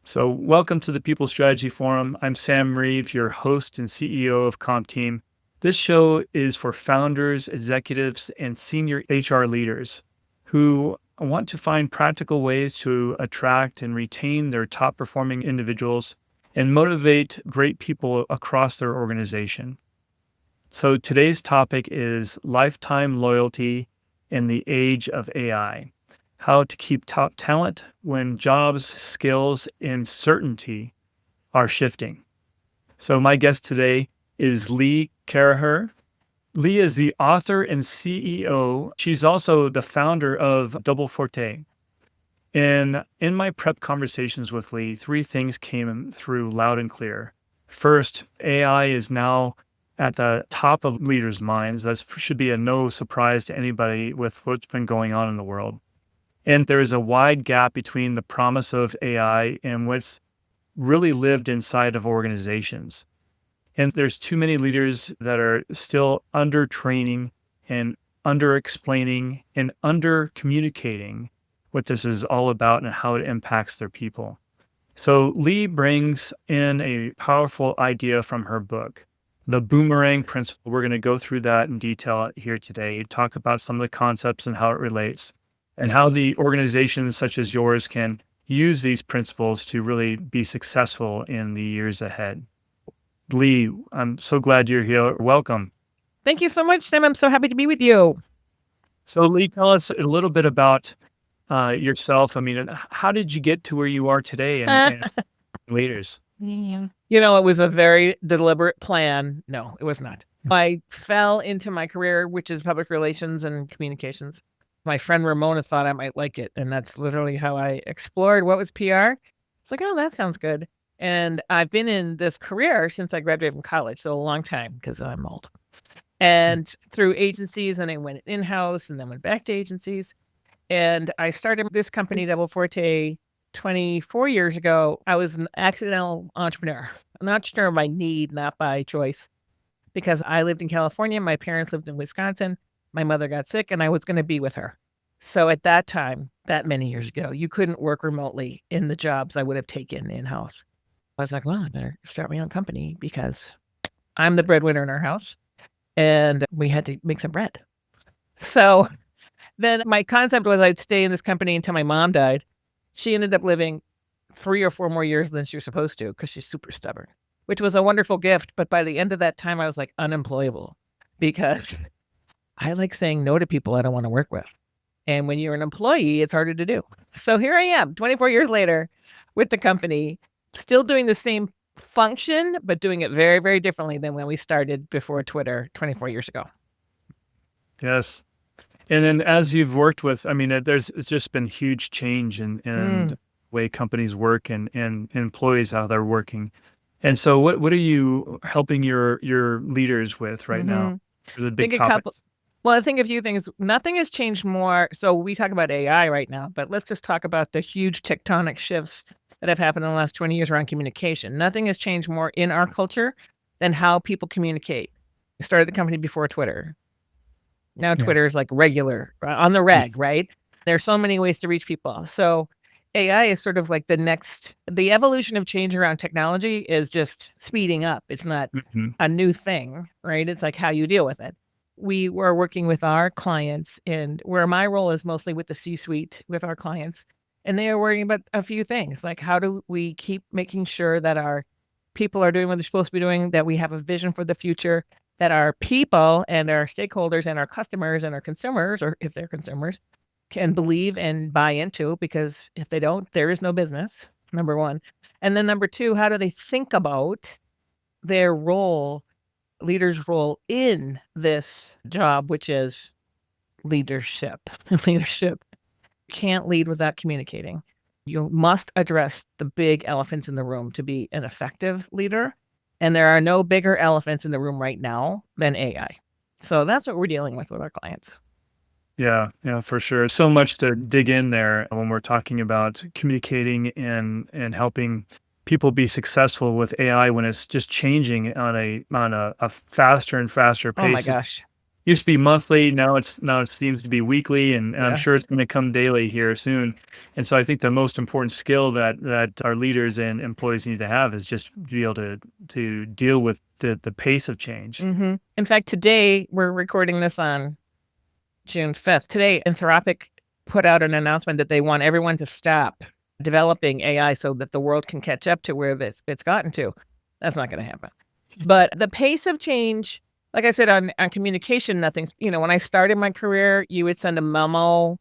So, welcome to the People Strategy Forum. I'm Sam Reeve, your host and CEO of CompTeam. This show is for founders, executives, and senior HR leaders who want to find practical ways to attract and retain their top performing individuals and motivate great people across their organization. So, today's topic is lifetime loyalty in the age of AI. How to keep top talent when jobs, skills, and certainty are shifting. So, my guest today is Lee Caraher. Lee is the author and CEO. She's also the founder of Double Forte. And in my prep conversations with Lee, three things came through loud and clear. First, AI is now at the top of leaders' minds. That should be a no surprise to anybody with what's been going on in the world. And there is a wide gap between the promise of AI and what's really lived inside of organizations. And there's too many leaders that are still under training and under explaining and under communicating what this is all about and how it impacts their people. So Lee brings in a powerful idea from her book, the Boomerang Principle. We're going to go through that in detail here today, talk about some of the concepts and how it relates, and how the organizations such as yours can use these principles to really be successful in the years ahead. Lee, I'm so glad you're here. Welcome. Thank you so much, Sam. I'm so happy to be with you. So Lee, tell us a little bit about yourself. I mean, how did you get to where you are today and leaders? You know, it was a very deliberate plan. No, it was not. I fell into my career, which is public relations and communications. My friend Ramona thought I might like it, and that's literally how I explored what was PR. It's like, oh, that sounds good. And I've been in this career since I graduated from college, so a long time because I'm old. And through agencies, and I went in-house and then went back to agencies. And I started this company, Double Forte, 24 years ago. I was an accidental entrepreneur, an entrepreneur by need, not by choice, because I lived in California. My parents lived in Wisconsin. My mother got sick and I was going to be with her. So at that time, that many years ago, you couldn't work remotely in the jobs I would have taken in-house. I was like, well, I better start my own company because I'm the breadwinner in our house and we had to make some bread. So then my concept was I'd stay in this company until my mom died. She ended up living 3 or 4 more years than she was supposed to because she's super stubborn, which was a wonderful gift. But by the end of that time, I was like unemployable because I like saying no to people I don't want to work with. And when you're an employee, it's harder to do. So here I am, 24 years later with the company, still doing the same function, but doing it very, very differently than when we started before Twitter 24 years ago. Yes. And then as you've worked with, I mean, it's just been huge change in the way companies work and employees, how they're working. And so what are you helping your leaders with right now? The big topics. Well, I think a few things. Nothing has changed more. So we talk about AI right now, but let's just talk about the huge tectonic shifts that have happened in the last 20 years around communication. Nothing has changed more in our culture than how people communicate. We started the company before Twitter. Now Twitter is like regular, on the reg, right? There's so many ways to reach people. So AI is sort of like the evolution of change around technology is just speeding up. It's not a new thing, right? It's like how you deal with it. We were working with our clients, and where my role is mostly with the C-suite with our clients, and they are worrying about a few things, like how do we keep making sure that our people are doing what they're supposed to be doing, that we have a vision for the future, that our people and our stakeholders and our customers and our consumers, or if they're consumers, can believe and buy into, because if they don't, there is no business, number one. And then number two, how do they think about their role, leaders' role in this job, which is leadership. Leadership can't lead without communicating. You must address the big elephants in the room to be an effective leader. And there are no bigger elephants in the room right now than AI. So that's what we're dealing with our clients. Yeah, for sure. So much to dig in there when we're talking about communicating and helping people be successful with AI when it's just changing on a faster and faster pace. Oh my gosh. used to be monthly. Now it seems to be weekly, and I'm Yeah. sure it's going to come daily here soon. And so I think the most important skill that our leaders and employees need to have is just to be able to deal with the pace of change. Mm-hmm. In fact, today we're recording this on June 5th. Today, Anthropic put out an announcement that they want everyone to stop developing AI so that the world can catch up to where it's gotten to. That's not going to happen. But the pace of change, like I said, on communication, nothing's, when I started my career, you would send a memo.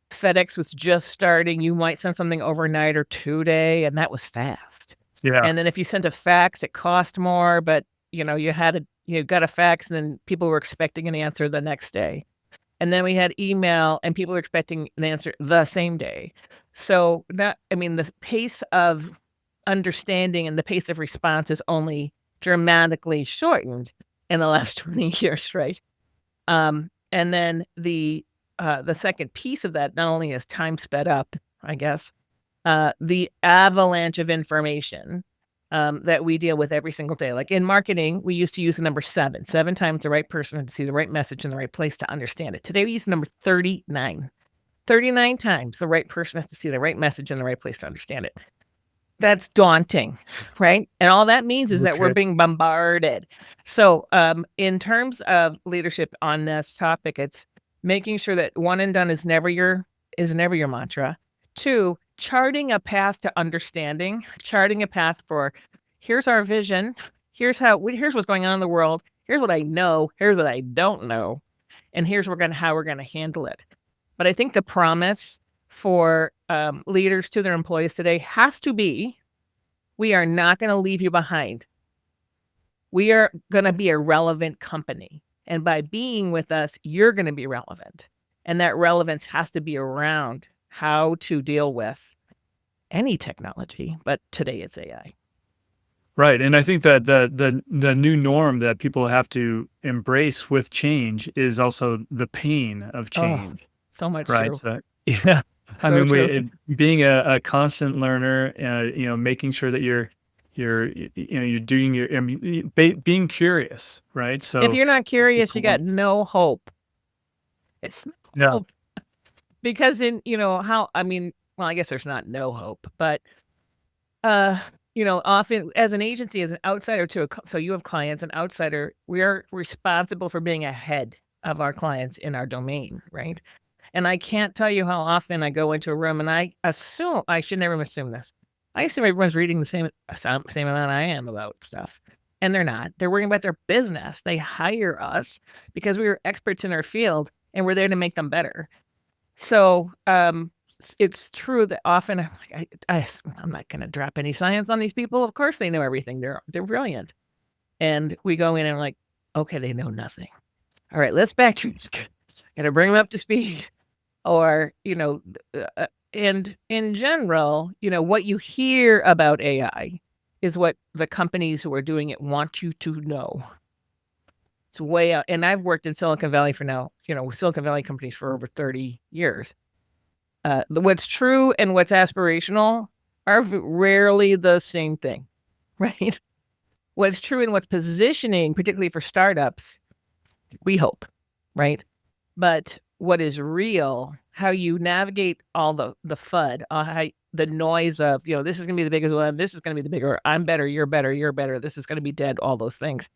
FedEx was just starting. You might send something overnight or 2-day, and that was fast. Yeah. And then if you sent a fax, it cost more, but you got a fax and then people were expecting an answer the next day. And then we had email and people were expecting an answer the same day. So the pace of understanding and the pace of response is only dramatically shortened in the last 20 years, right? And then the second piece of that not only is time sped up, I guess, the avalanche of information that we deal with every single day. Like in marketing, we used to use the number 7 times the right person to see the right message in the right place to understand it. Today, we use the number 39. 39 times the right person has to see the right message in the right place to understand it. That's daunting, right? And all that means is that we're being bombarded. So in terms of leadership on this topic, it's making sure that one and done is never your mantra. 2, charting a path to understanding, charting a path for here's our vision, here's what's going on in the world, here's what I know, here's what I don't know, and here's how we're going to handle it. But I think the promise for leaders to their employees today has to be, we are not going to leave you behind. We are going to be a relevant company. And by being with us, you're going to be relevant. And that relevance has to be around how to deal with any technology, but today it's AI. Right. And I think that the new norm that people have to embrace with change is also the pain of change. So much Right. true. So, yeah. I So mean, true. being a constant learner, making sure that you're doing being curious, right? So If you're not curious, you got no hope. It's no hope. Because I guess there's not no hope, but often as an agency, as an outsider so you have clients, an outsider, we are responsible for being ahead of our clients in our domain, right? And I can't tell you how often I go into a room and I should never assume this. I assume everyone's reading the same amount I am about stuff. And they're not. They're worrying about their business. They hire us because we are experts in our field and we're there to make them better. So it's true that often I'm not going to drop any science on these people. Of course they know everything. They're brilliant. And we go in and I'm like, okay, they know nothing. All right, let's backtrack. Got to bring them up to speed. Or, and in general, what you hear about AI is what the companies who are doing it want you to know. It's way out. And I've worked in Silicon Valley Silicon Valley companies for over 30 years. What's true and what's aspirational are rarely the same thing, right? What's true and what's positioning, particularly for startups, we hope, right? But what is real, how you navigate all the FUD, the noise of, this is going to be the biggest one, this is going to be the bigger, I'm better, you're better, this is going to be dead, all those things.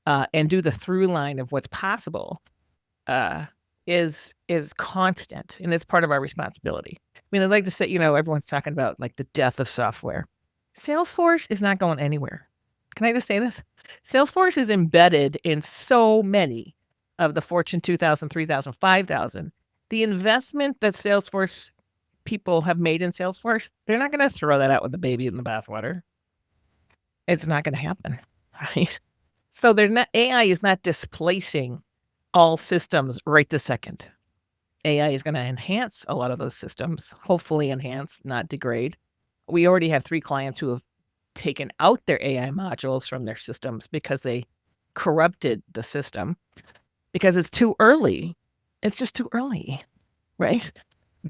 And do the through line of what's possible is constant, and it's part of our responsibility. I mean, I'd like to say, everyone's talking about like the death of software. Salesforce is not going anywhere. Can I just say this? Salesforce is embedded in so many of the Fortune 2000, 3000, 5000. The investment that Salesforce people have made in Salesforce, they're not going to throw that out with the baby in the bathwater. It's not going to happen, right? So AI is not displacing all systems right this second. AI is going to enhance a lot of those systems, hopefully enhance, not degrade. We already have 3 clients who have taken out their AI modules from their systems because they corrupted the system because it's too early. It's just too early, right?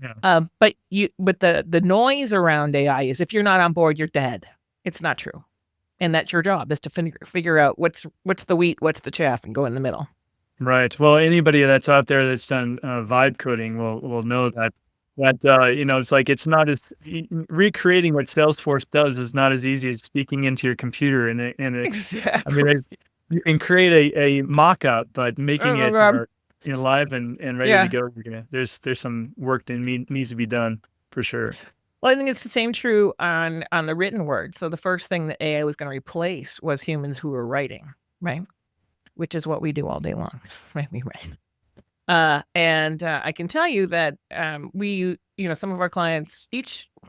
Yeah. But the noise around AI is if you're not on board, you're dead. It's not true. And that's your job, is to figure out what's the wheat, what's the chaff, and go in the middle. Right. Well, anybody that's out there that's done vibe coding will know that it's like it's not as recreating what Salesforce does is not as easy as speaking into your computer I mean, Exactly. you can create a mock-up, but making Oh my it God. live and ready to Yeah. go, there's some work that needs to be done for sure. Well, I think it's the same true on the written word. So the first thing that AI was going to replace was humans who were writing, right? Which is what we do all day long, right? We write. And I can tell you that some of our clients,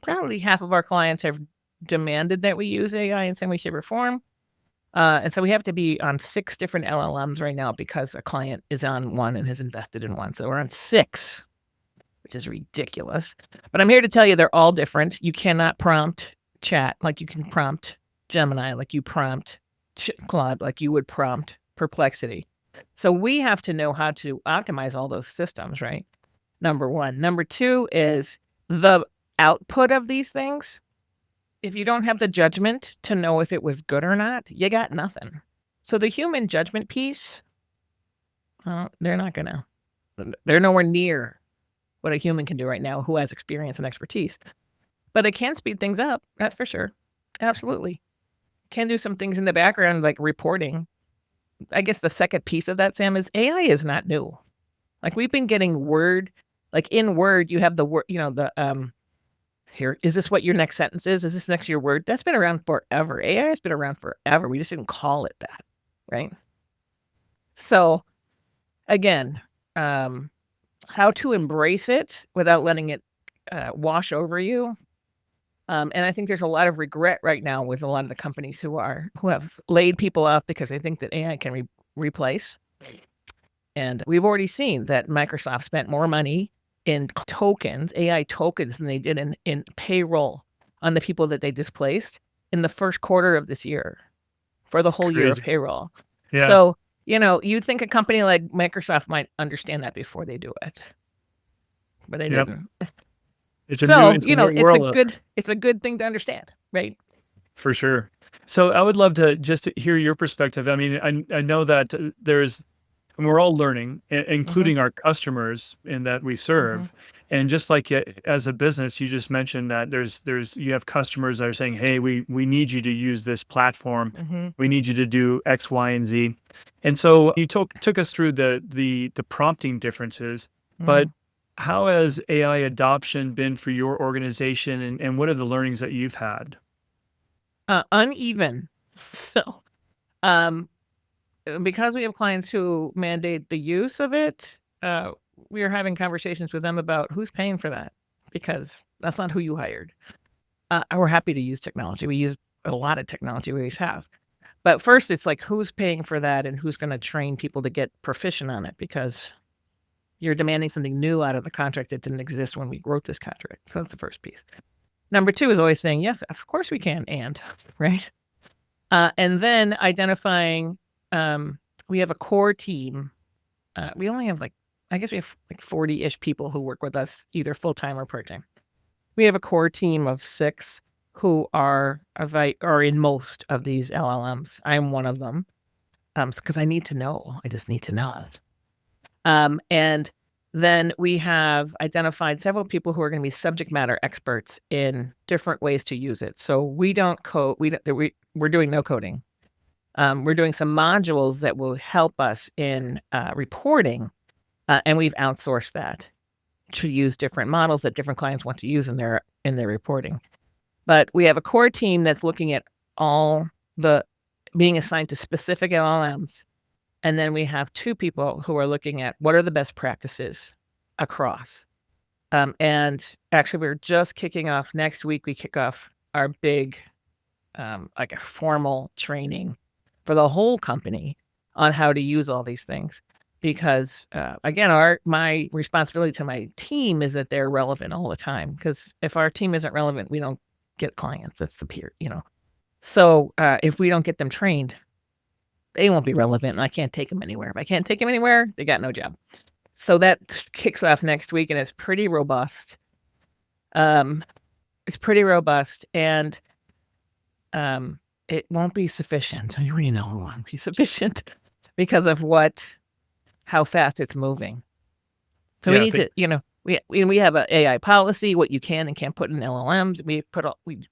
probably half of our clients have demanded that we use AI in some way, shape, or form. And so we have to be on 6 different LLMs right now because a client is on one and has invested in one. So we're on 6, which is ridiculous. But I'm here to tell you they're all different. You cannot prompt chat like you can prompt Gemini, like you prompt Claude, like you would prompt Perplexity. So we have to know how to optimize all those systems, right? Number 1. Number 2 is the output of these things. If you don't have the judgment to know if it was good or not, you got nothing. So the human judgment piece, they're nowhere near what a human can do right now who has experience and expertise. But it can speed things up, that's for sure. Absolutely. Can do some things in the background like reporting. I guess the second piece of that, Sam, is AI is not new. Like we've been getting Word, like in Word, you have the word, here, is this what your next sentence is? Is this next to your word? That's been around forever. AI has been around forever. We just didn't call it that, right? So again, how to embrace it without letting it wash over you. And I think there's a lot of regret right now with a lot of the companies who have laid people off because they think that AI can replace. And we've already seen that Microsoft spent more money in tokens, AI tokens, than they did in payroll on the people that they displaced in the first quarter of this year for the whole year of Crazy. payroll. Yeah. So, you'd think a company like Microsoft might understand that before they do it, but they Yep. didn't. It's So, a new it's a world. good thing to understand, right? For sure. So I would love to just hear your perspective. I mean, I know that and we're all learning, Mhm, including our customers in that we mhm, serve. And just like as a business, you just mentioned that you have customers that are saying, "Hey, we need you to use this platform. mhm, We need you to do X, Y, and Z." And so you took us through the prompting differences, but mhm. how has AI adoption been for your organization, and what are the learnings that you've had? Uneven. So, um, because we have clients who mandate the use of it, we are having conversations with them about who's paying for that because that's not who you hired. We're happy to use technology. We use a lot of technology. We always have. But first, it's like who's paying for that and who's going to train people to get proficient on it because you're demanding something new out of the contract that didn't exist when we wrote this contract. So that's the first piece. Number 2 is always saying, yes, of course we can, right? And then identifying, we have a core team. We only have I guess we have like 40-ish people who work with us, either full-time or part-time. We have a core team of 6 who are in most of these LLMs. I'm one of them, because I need to know. I just need to know. And then we have identified several people who are going to be subject matter experts in different ways to use it. So we don't code. We're doing no coding. We're doing some modules that will help us in reporting, and we've outsourced that to use different models that different clients want to use in their reporting. But we have a core team that's looking at all the being assigned to specific LLMs. And then we have 2 people who are looking at what are the best practices across. And actually, we're just kicking off next week. We kick off our big, like a formal training for the whole company on how to use all these things. Because again, my responsibility to my team is that they're relevant all the time. Because if our team isn't relevant, we don't get clients. That's the peer. So if we don't get them trained, they won't be relevant, and I can't take them anywhere. If I can't take them anywhere, they got no job. So that kicks off next week, and it's pretty robust. It's pretty robust, and it won't be sufficient. I already know it won't be sufficient because of what how fast it's moving. So Yeah, we need to, we have a AI policy, what you can and can't put in LLMs. We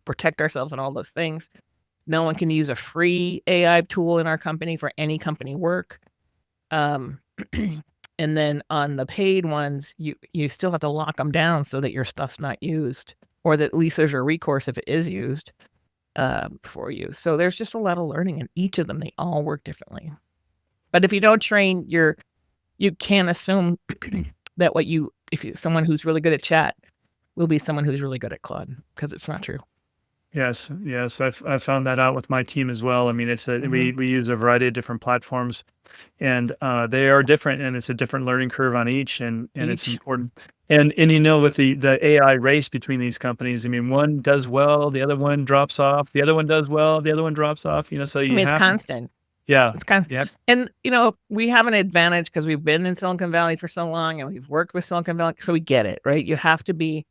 protect ourselves on all those things. No one can use a free AI tool in our company for any company work. And then on the paid ones, you still have to lock them down so that your stuff's not used, or that at least there's a recourse if it is used for you. So there's just a lot of learning in each of them. They all work differently. But if you don't train, you can't assume that someone who's really good at chat will be someone who's really good at Claude, because it's not true. Yes, I've found that out with my team as well. I mean, we use a variety of different platforms, and they are different, and it's a different learning curve on each, and it's important. And with the AI race between these companies, I mean, one does well, the other one drops off, the other one does well, the other one drops off. So it's constant. Yeah, it's constant. Yep. And we have an advantage because we've been in Silicon Valley for so long, and we've worked with Silicon Valley, so we get it, right? You have to be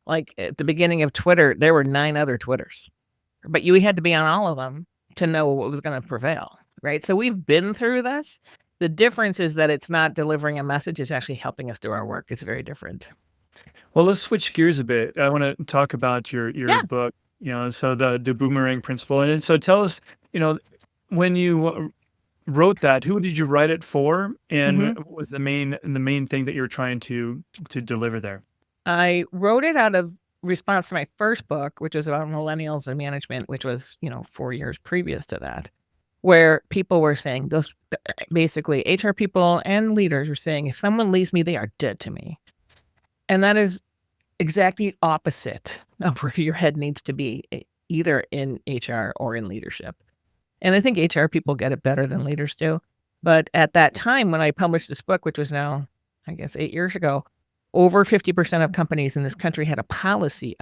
like at the beginning of Twitter, there were 9 other Twitters, but you had to be on all of them to know what was going to prevail, right? So we've been through this. The difference is that it's not delivering a message; it's actually helping us do our work. It's very different. Well, let's switch gears a bit. I want to talk about your book. So the Boomerang Principle, and so tell us, when you wrote that, who did you write it for, and what was the main thing that you were trying to deliver there? I wrote it out of response to my first book, which was about millennials and management, which was 4 years previous to that, where people were saying basically HR people and leaders were saying, if someone leaves me, they are dead to me. And that is exactly opposite of where your head needs to be, either in HR or in leadership. And I think HR people get it better than leaders do. But at that time, when I published this book, which was now, I guess, 8 years ago, over 50% of companies in this country had a policy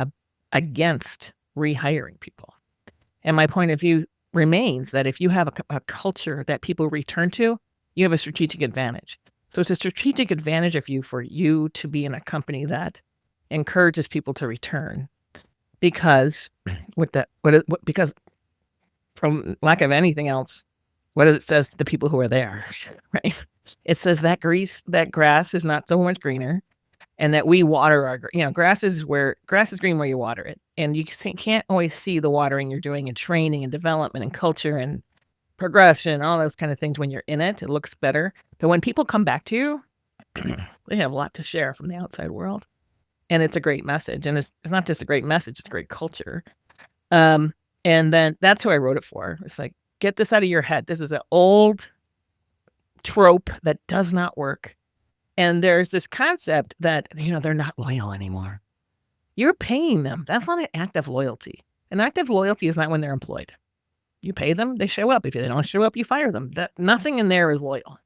against rehiring people. And my point of view remains that if you have a culture that people return to, you have a strategic advantage. So it's a strategic advantage for you to be in a company that encourages people to return, because because from lack of anything else, what it says to the people who are there, right? It says that grass is not so much greener, and that we water our, grass is green where you water it. And you can't always see the watering you're doing in training and development and culture and progression and all those kind of things. When you're in it, it looks better. But when people come back to you, they have a lot to share from the outside world. And it's a great message. And it's not just a great message, it's a great culture. And then that's who I wrote it for. It's like, get this out of your head. This is an old trope that does not work. And there's this concept that, they're not loyal anymore. You're paying them. That's not an act of loyalty. An act of loyalty is not when they're employed. You pay them, they show up. If they don't show up, you fire them. Nothing in there is loyal.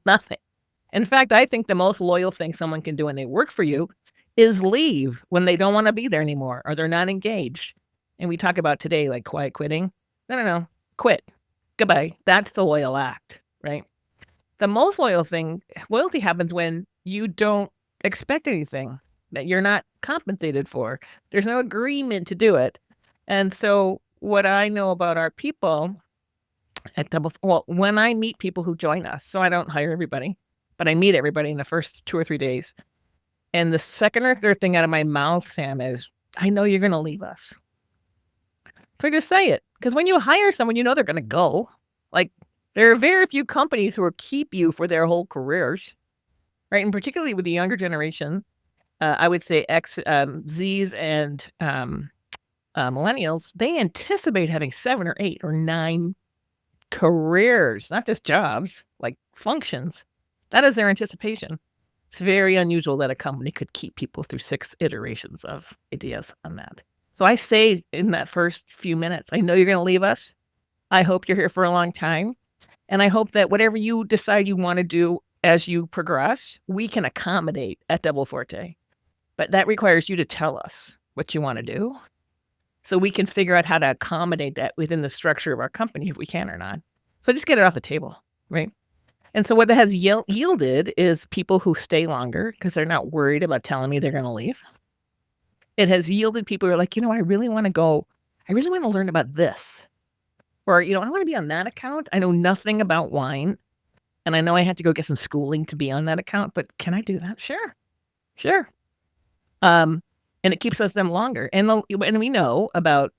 Nothing. In fact, I think the most loyal thing someone can do when they work for you is leave when they don't want to be there anymore or they're not engaged. And we talk about today, like quiet quitting. No. Quit. Goodbye. That's the loyal act, right? The most loyalty happens when you don't expect anything that you're not compensated for. There's no agreement to do it. And so what I know about our people at when I meet people who join us, so I don't hire everybody, but I meet everybody in the first 2 or 3 days. And the second or third thing out of my mouth, Sam, is, I know you're going to leave us. So I just say it. Because when you hire someone, they're going to go. Like, there are very few companies who will keep you for their whole careers, right? And particularly with the younger generation, I would say Zs and millennials, they anticipate having 7 or 8 or 9 careers, not just jobs, like functions. That is their anticipation. It's very unusual that a company could keep people through 6 iterations of ideas on that. So I say in that first few minutes, I know you're going to leave us. I hope you're here for a long time. And I hope that whatever you decide you want to do as you progress, we can accommodate at Double Forte. But that requires you to tell us what you want to do so we can figure out how to accommodate that within the structure of our company, if we can or not. So just get it off the table, right? And so what that has yielded is people who stay longer because they're not worried about telling me they're going to leave. It has yielded people who are like, I really want to learn about this. Or, I want to be on that account. I know nothing about wine. And I know I had to go get some schooling to be on that account, but can I do that? Sure. And it keeps us them longer. And we know about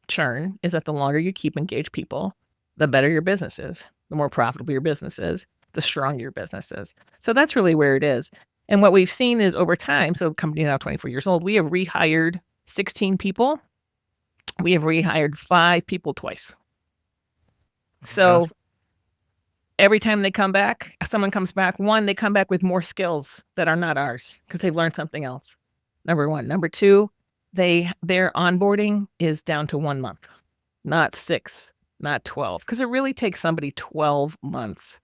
churn is that the longer you keep engaged people, the better your business is, the more profitable your business is, the stronger your business is. So that's really where it is. And what we've seen is over time, so company now 24 years old, we have rehired 16 people. We have rehired 5 people twice. So every time they come back, someone comes back, one, they come back with more skills that are not ours because they've learned something else. Number one. Number two, their onboarding is down to 1 month, not 6, not 12, because it really takes somebody 12 months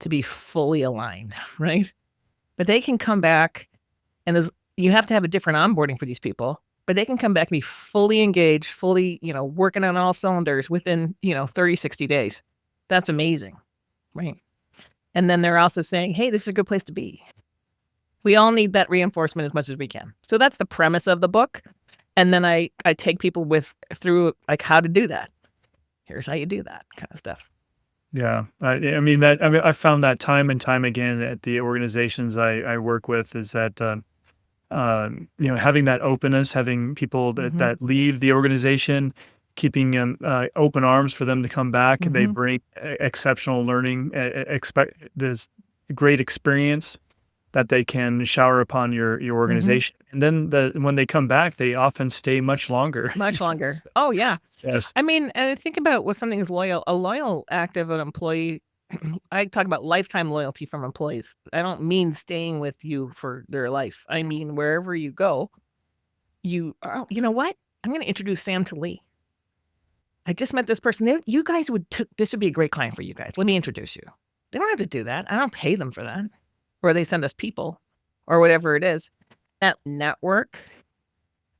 to be fully aligned, right? But they can come back, and you have to have a different onboarding for these people, but they can come back and be fully engaged, fully, working on all cylinders within, 30, 60 days. That's amazing, right? And then they're also saying, hey, this is a good place to be. We all need that reinforcement as much as we can. So that's the premise of the book. And then I take people through like how to do that. Here's how you do that kind of stuff. Yeah. I found that time and time again at the organizations I work with is that, having that openness, having people that leave the organization, keeping open arms for them to come back. They bring exceptional learning, expect this great experience that they can shower upon your organization. And then when they come back, they often stay much longer. Much longer. Oh, yeah. Yes. I mean, think about what something is loyal. A loyal act of an employee, I talk about lifetime loyalty from employees. I don't mean staying with you for their life. I mean, wherever you go, you know what? I'm going to introduce Sam to Lee. I just met this person. You guys this would be a great client for you guys. Let me introduce you. They don't have to do that. I don't pay them for that. Or they send us people or whatever it is. That network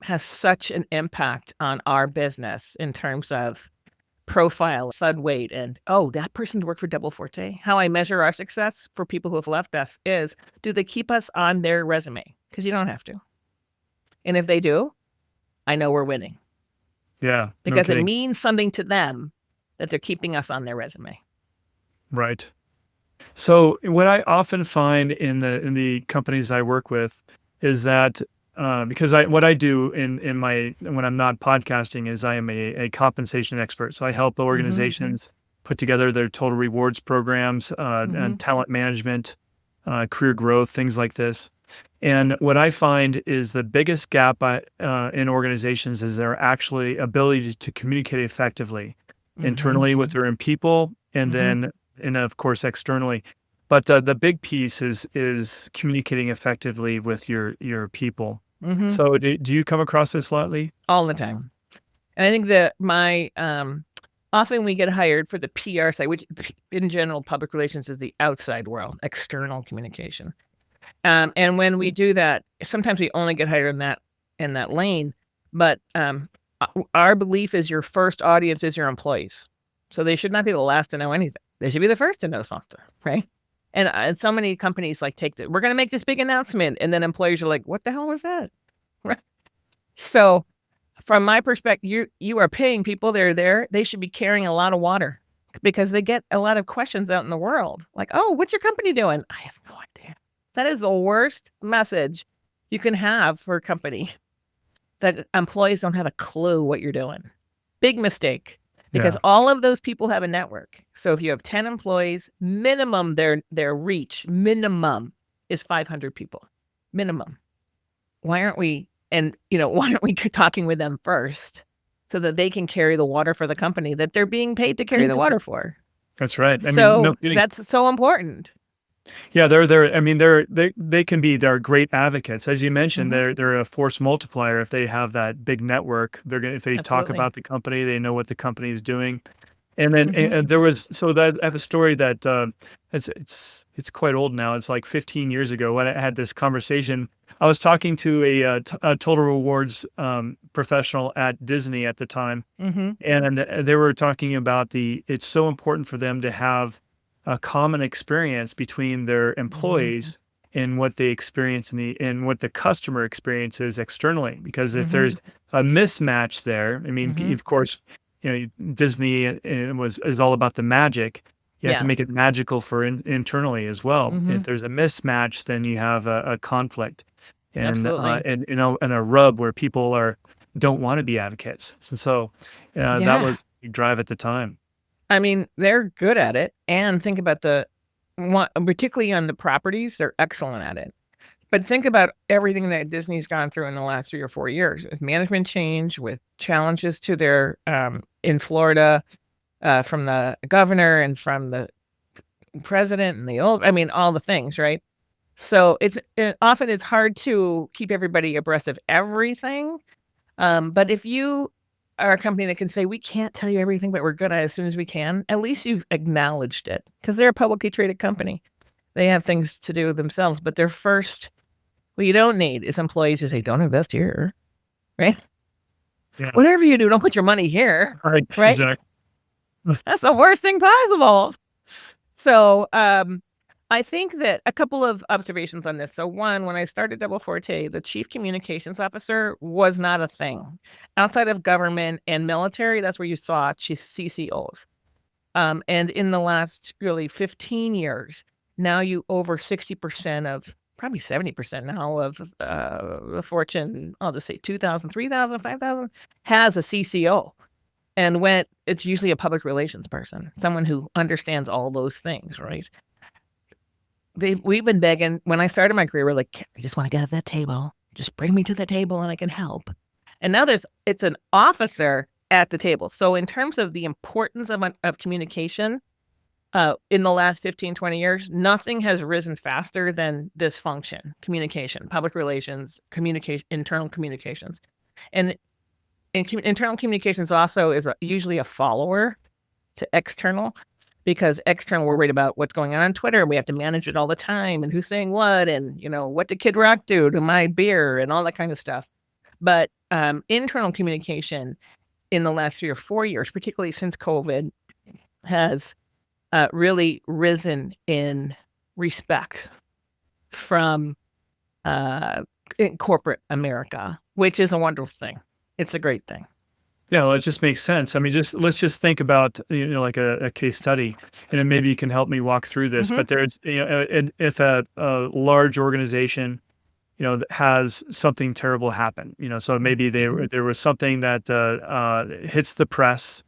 has such an impact on our business in terms of profile, sud weight, and, that person's worked for Double Forte. How I measure our success for people who have left us is, do they keep us on their resume? Because you don't have to. And if they do, I know we're winning. Yeah. Because it means something to them that they're keeping us on their resume. Right. So what I often find in the companies I work with is that because what I do when I'm not podcasting is I am a compensation expert. So I help organizations put together their total rewards programs, and talent management, career growth, things like this. And what I find is the biggest gap in organizations is their actually ability to communicate effectively internally with their own people, and then and of course externally. But the big piece is communicating effectively with your people. So do you come across this a lot, Lee? All the time. And I think that often we get hired for the PR side, which in general, public relations is the outside world, external communication. And when we do that, sometimes we only get hired in that lane. But our belief is your first audience is your employees. So they should not be the last to know anything. They should be the first to know something, right? And so many companies we're going to make this big announcement. And then employees are like, what the hell was that? Right? So from my perspective, you are paying people. They're there. They should be carrying a lot of water because they get a lot of questions out in the world. Like, what's your company doing? I have no idea. That is the worst message you can have for a company, that employees don't have a clue what you're doing. Big mistake. Because all of those people have a network. So if you have 10 employees, minimum their reach, minimum is 500 people. Minimum. Why aren't we talking with them first so that they can carry the water for the company that they're being paid to carry the water for? That's right. That's so important. Yeah, they're great advocates. As you mentioned, they're a force multiplier if they have that big network. If they talk about the company, they know what the company is doing. And then I have a story that it's quite old now. It's like 15 years ago when I had this conversation. I was talking to a total rewards professional at Disney at the time, and they were talking about it's so important for them to have a common experience between their employees and what they experience and what the customer experiences externally. Because if there's a mismatch there, of course, Disney is all about the magic, You have to Yeah. make it magical for internally as well. If there's a mismatch, then you have a conflict Absolutely. and a rub where people don't want to be advocates. So that Yeah. was the drive at the time. I mean, they're good at it. And think about particularly on the properties, they're excellent at it. But think about everything that Disney's gone through in the last 3 or 4 years with management change, with challenges to their in Florida from the governor and from the president and all the things, right? So often it's hard to keep everybody abreast of everything. But if you are a company that can say, we can't tell you everything, but we're good at it as soon as we can, at least you've acknowledged it because they're a publicly traded company. They have things to do themselves, but what you don't need is employees to say, don't invest here, right? Yeah. Whatever you do, don't put your money here, Right. right? Exactly. That's the worst thing possible. So I think that a couple of observations on this. So one, when I started Double Forte, the chief communications officer was not a thing. Outside of government and military, that's where you saw CCOs. And in the last really 15 years, now over 60% of, probably 70% now of the Fortune, I'll just say 2,000, 3,000, 5,000, has a CCO. And it's usually a public relations person, someone who understands all those things, right? We've been begging. When I started my career, we're like, I just want to get at that table. Just bring me to the table and I can help. And now it's an officer at the table. So in terms of the importance of communication, in the last 15, 20 years, nothing has risen faster than this function: communication, public relations, internal communications. And internal communications also is usually a follower to external, because external, we're worried about what's going on Twitter. We have to manage it all the time and who's saying what, and what did Kid Rock do to my beer and all that kind of stuff. But internal communication in the last 3 or 4 years, particularly since COVID, has really risen in respect from in corporate America, which is a wonderful thing. It's a great thing. Yeah, well, it just makes sense. I mean, let's just think about like a case study, and then maybe you can help me walk through this. But there's if a large organization that has something terrible happen, so maybe there was something that hits the press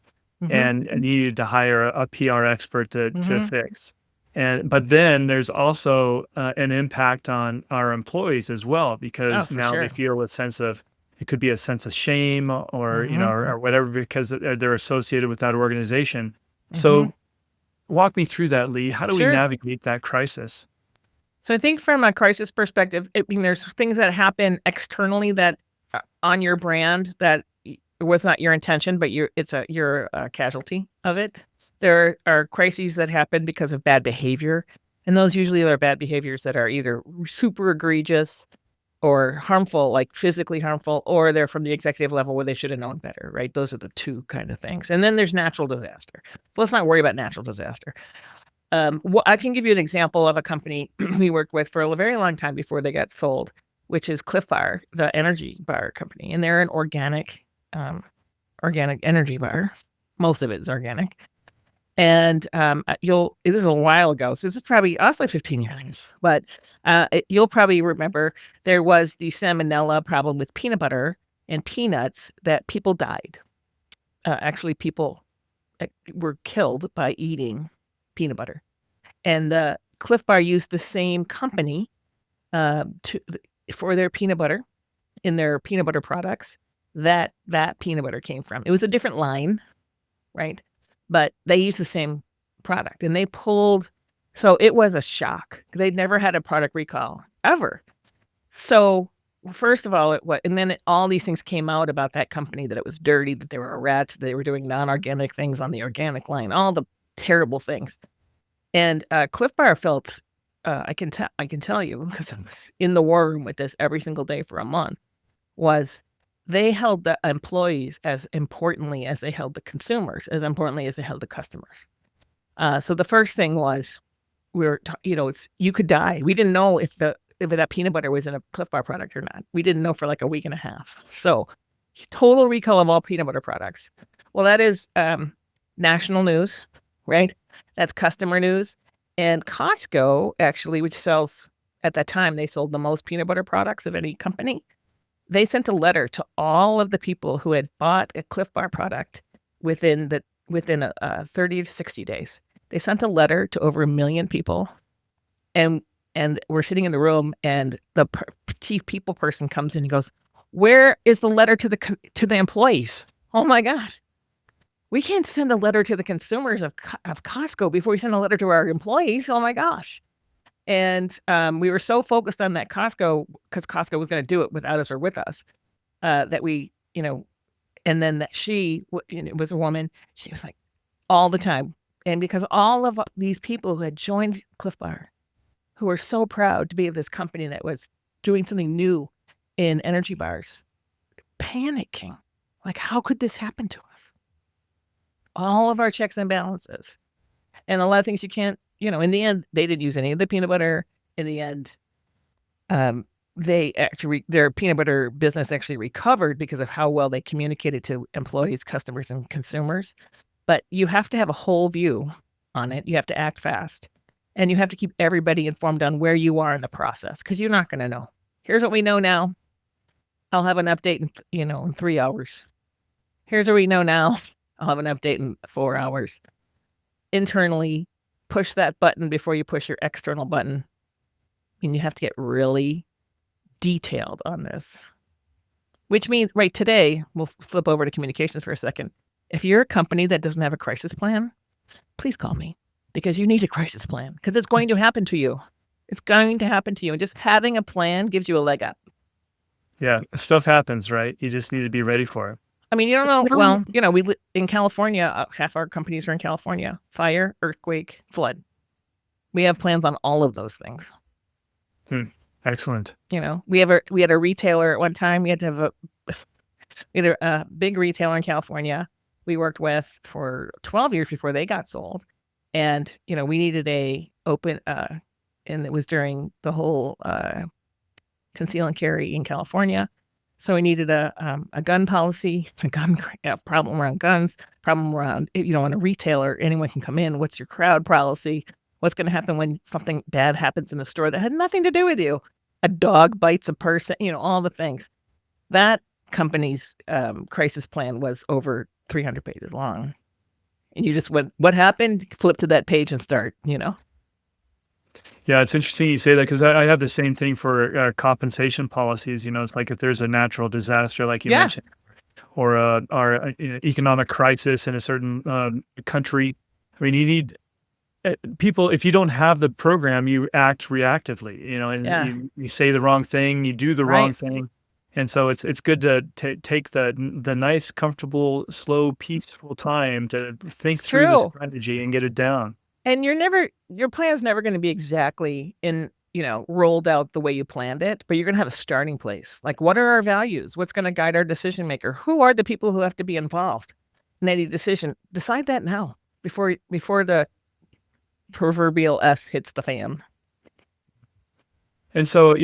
and needed to hire a PR expert to fix. But then there's also an impact on our employees as well, because now they feel a sense of, it could be a sense of shame or or whatever, because they're associated with that organization. So walk me through that, Lee. How do we navigate that crisis? So I think from a crisis perspective, there's things that happen externally that on your brand that it was not your intention, but you're a casualty of it. There are crises that happen because of bad behavior, and those usually are bad behaviors that are either super egregious or harmful, like physically harmful, or they're from the executive level where they should have known better, right? Those are the two kind of things. And then there's natural disaster. Let's not worry about natural disaster. I can give you an example of a company we worked with for a very long time before they got sold, which is Cliff Bar, the energy bar company. And they're an organic energy bar. Most of it is organic. And this is a while ago, so this is probably also 15 years, but you'll probably remember there was the salmonella problem with peanut butter and peanuts that people died. Actually, people were killed by eating peanut butter. And the Cliff Bar used the same company for their peanut butter in their peanut butter products that peanut butter came from. It was a different line, right? But they used the same product, and so it was a shock. They'd never had a product recall ever. So first of all, and then all these things came out about that company, that it was dirty, that they were a rat, they were doing non-organic things on the organic line, all the terrible things. And Cliff Bar felt, I can tell you, because I was in the war room with this every single day for a month, was they held the employees as importantly as they held the consumers, as importantly as they held the customers. So the first thing was, you could die. We didn't know if that peanut butter was in a Cliff Bar product or not. We didn't know for like a week and a half. So total recall of all peanut butter products. Well, that is national news. right? That's customer news. And Costco, actually, which sells, at that time, they sold the most peanut butter products of any company. They sent a letter to all of the people who had bought a Cliff Bar product within 30 to 60 days. They sent a letter to over 1 million people, and we're sitting in the room, and the chief people person comes in and goes, "Where is the letter to the employees? Oh my God, we can't send a letter to the consumers of Costco before we send a letter to our employees. Oh my gosh." And we were so focused on that Costco, because Costco was going to do it without us or with us, that we, and then that she was a woman. She was like, all the time. And because all of these people who had joined Cliff Bar, who were so proud to be of this company that was doing something new in energy bars, panicking, like, how could this happen to us? All of our checks and balances, and a lot of things you can't, in the end, they didn't use any of the peanut butter. In the end, their peanut butter business actually recovered because of how well they communicated to employees, customers, and consumers. But you have to have a whole view on it. You have to act fast, and you have to keep everybody informed on where you are in the process, because you're not going to know. Here's what we know now. I'll have an update in 3 hours. Here's what we know now. I'll have an update in 4 hours. Internally, push that button before you push your external button. And you have to get really detailed on this. Which means, right today, we'll flip over to communications for a second. If you're a company that doesn't have a crisis plan, please call me, because you need a crisis plan, because it's going to happen to you. It's going to happen to you. And just having a plan gives you a leg up. Yeah, stuff happens, right? You just need to be ready for it. I mean, you don't know. Well, we live in California. Half our companies are in California. Fire, earthquake, flood. We have plans on all of those things. Excellent. We had a retailer at one time. We had to have a big retailer in California we worked with for 12 years before they got sold. And, we needed a open, and it was during the whole conceal and carry in California. So we needed a gun policy, a problem around guns, problem around, on a retailer, anyone can come in. What's your crowd policy? What's going to happen when something bad happens in the store that had nothing to do with you? A dog bites a person, all the things. That company's crisis plan was over 300 pages long. And you just went, what happened? Flip to that page and start, Yeah, it's interesting you say that, because I have the same thing for compensation policies. It's like if there's a natural disaster, like you mentioned, or our economic crisis in a certain country. I mean, you need people. If you don't have the program, you act reactively. And you say the wrong thing, you do the wrong thing, and so it's good to take the nice, comfortable, slow, peaceful time to think through the strategy and get it down. And your plan's never going to be exactly rolled out the way you planned it, but you're going to have a starting place. Like, what are our values? What's going to guide our decision maker? Who are the people who have to be involved in any decision? Decide that now before the proverbial S hits the fan. And so,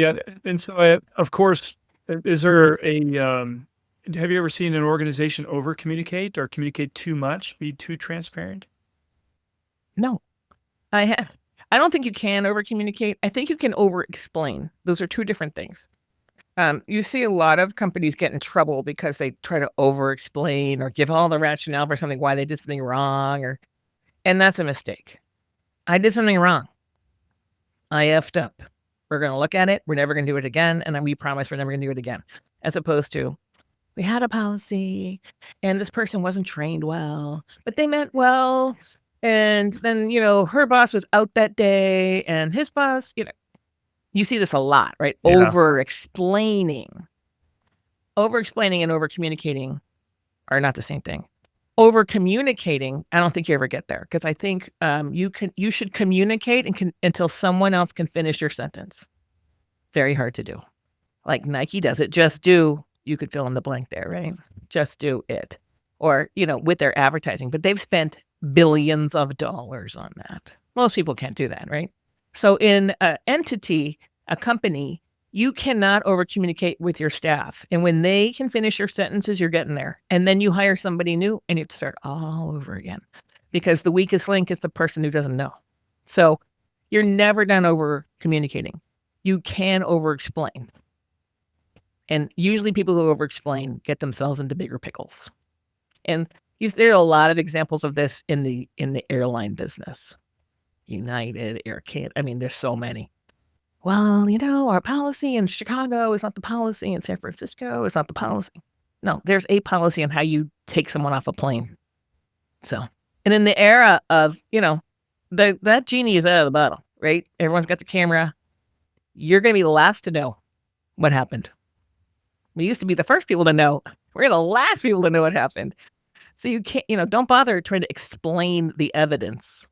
of course, is there have you ever seen an organization over communicate or communicate too much, be too transparent? No, I don't think you can over communicate. I think you can over explain. Those are two different things. You see a lot of companies get in trouble because they try to over explain or give all the rationale for something, why they did something wrong, and that's a mistake. I did something wrong. I effed up. We're going to look at it. We're never going to do it again. And then we promise we're never going to do it again. As opposed to, we had a policy and this person wasn't trained well, but they meant well. And then, her boss was out that day and his boss, you see this a lot, right? Yeah. Over-explaining. Over-explaining and over-communicating are not the same thing. Over-communicating, I don't think you ever get there, because I think you should communicate until someone else can finish your sentence. Very hard to do. Like Nike does it. Just do. You could fill in the blank there, right? Just do it. Or, with their advertising. But they've spent billions of dollars on that. Most people can't do that, right? So in an entity, a company, you cannot over-communicate with your staff. And when they can finish your sentences, you're getting there. And then you hire somebody new and you have to start all over again. because the weakest link is the person who doesn't know. So you're never done over communicating. You can over explain. And usually people who over explain get themselves into bigger pickles. And there are a lot of examples of this in the airline business. United, Air Canada. I mean, there's so many. Well, our policy in Chicago is not the policy in San Francisco. It's not the policy. No, there's a policy on how you take someone off a plane. So, and in the era of, that genie is out of the bottle, right? Everyone's got the camera. You're going to be the last to know what happened. We used to be the first people to know. We're the last people to know what happened. So you can't, don't bother trying to explain the evidence.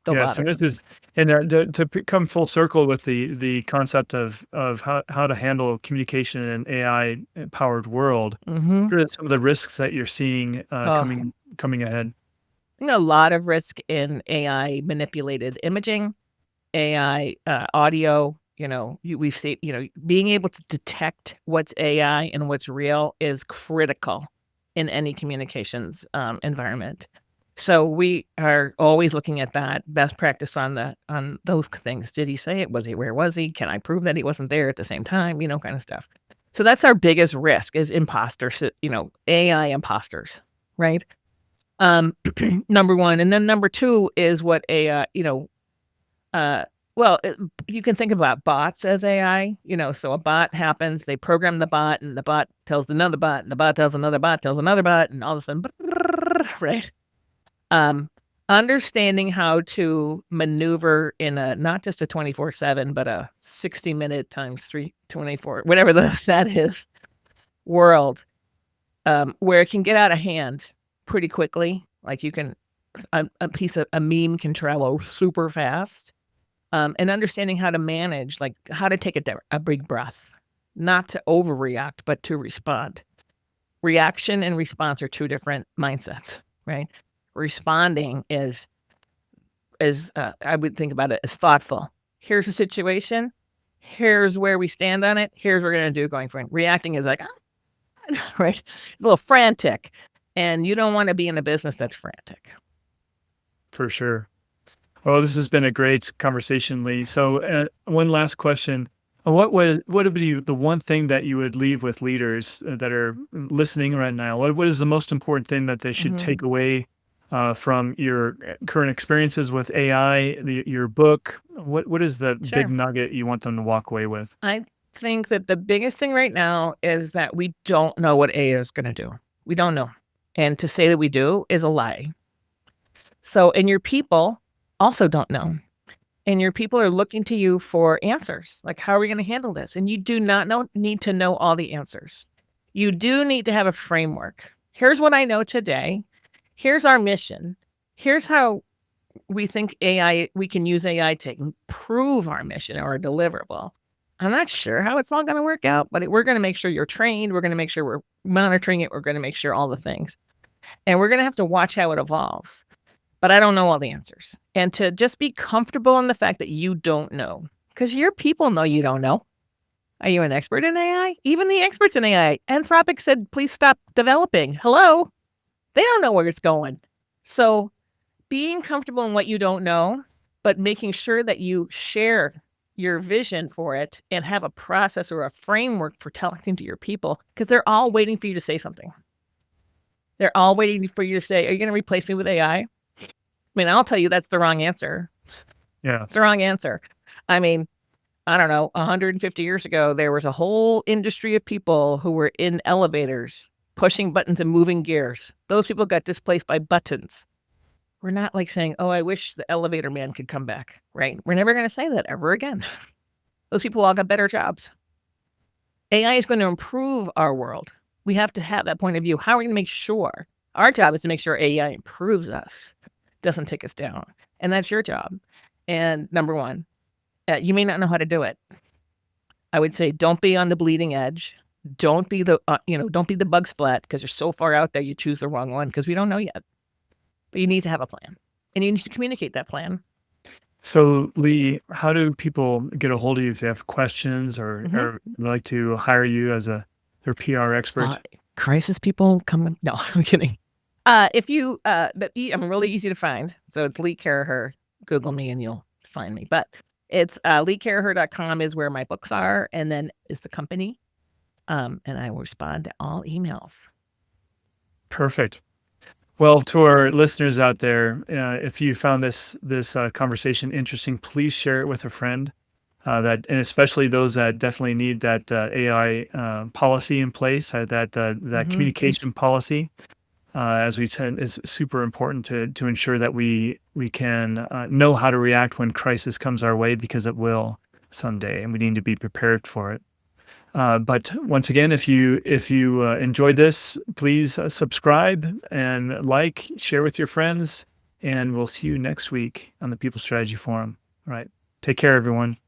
Don't bother. And this is, and to come full circle with the concept of how to handle communication in an AI powered world. What are some of the risks that you're seeing coming ahead? A lot of risk in AI manipulated imaging, AI audio. We've seen, being able to detect what's AI and what's real is critical in any communications environment. So we are always looking at that best practice on those things. Did he say it? Was he? Where was he? Can I prove that he wasn't there at the same time? Kind of stuff. So that's our biggest risk is imposters, AI imposters, right? Number one. And then number two is what AI, you can think about bots as AI, so a bot happens, they program the bot and the bot tells another bot and the bot tells another bot, tells another bot, and all of a sudden, right? Understanding how to maneuver in not just a 24/7, but a 60-minute times 324, whatever that is, world, where it can get out of hand pretty quickly. Like a meme can travel super fast. And understanding how to manage, like how to take a big breath, not to overreact, but to respond. Reaction and response are two different mindsets, right? Responding is I would think about it as thoughtful. Here's the situation. Here's where we stand on it. Here's what we're going to do going forward. Reacting is like, right? It's a little frantic. And you don't want to be in a business that's frantic. For sure. Well, this has been a great conversation, Lee. So one last question. What would be the one thing that you would leave with leaders that are listening right now? What is the most important thing that they should take away from your current experiences with AI, your book? What is the big nugget you want them to walk away with? I think that the biggest thing right now is that we don't know what AI is going to do. We don't know. And to say that we do is a lie. So, and your people also don't know. And your people are looking to you for answers. Like, how are we going to handle this? And you do not need to know all the answers. You do need to have a framework. Here's what I know today. Here's our mission. Here's how we think we can use AI to improve our mission or a deliverable. I'm not sure how it's all going to work out, but we're going to make sure you're trained. We're going to make sure we're monitoring it. We're going to make sure all the things. And we're going to have to watch how it evolves. But I don't know all the answers. And to just be comfortable in the fact that you don't know. Because your people know you don't know. Are you an expert in AI? Even the experts in AI. Anthropic said, please stop developing. Hello? They don't know where it's going. So being comfortable in what you don't know, but making sure that you share your vision for it and have a process or a framework for talking to your people, because they're all waiting for you to say something. They're all waiting for you to say, are you going to replace me with AI? I mean, I'll tell you that's the wrong answer. Yeah. It's the wrong answer. I mean, I don't know, 150 years ago, there was a whole industry of people who were in elevators, pushing buttons and moving gears. Those people got displaced by buttons. We're not like saying, oh, I wish the elevator man could come back, right? We're never going to say that ever again. Those people all got better jobs. AI is going to improve our world. We have to have that point of view. How are we going to make sure? Our job is to make sure AI improves us, doesn't take us down. And that's your job. And number one, you may not know how to do it. I would say don't be on the bleeding edge. Don't be the bug splat because you're so far out there you choose the wrong one because we don't know yet. But you need to have a plan. And you need to communicate that plan. So, Lee, how do people get a hold of you if they have questions or like to hire you as their PR expert? Crisis people come. No, I'm kidding. If you, I'm really easy to find. So it's Lee Caraher. Google me and you'll find me. But it's leecaraher.com is where my books are, and then is the company. And I will respond to all emails. Perfect. Well, to our listeners out there, if you found this conversation interesting, please share it with a friend. And especially those that definitely need that AI policy in place, that communication policy, as we said, is super important to ensure that we can know how to react when crisis comes our way, because it will someday, and we need to be prepared for it. But once again, if you enjoyed this, please subscribe and share with your friends, and we'll see you next week on the People Strategy Forum. All right. Take care, everyone.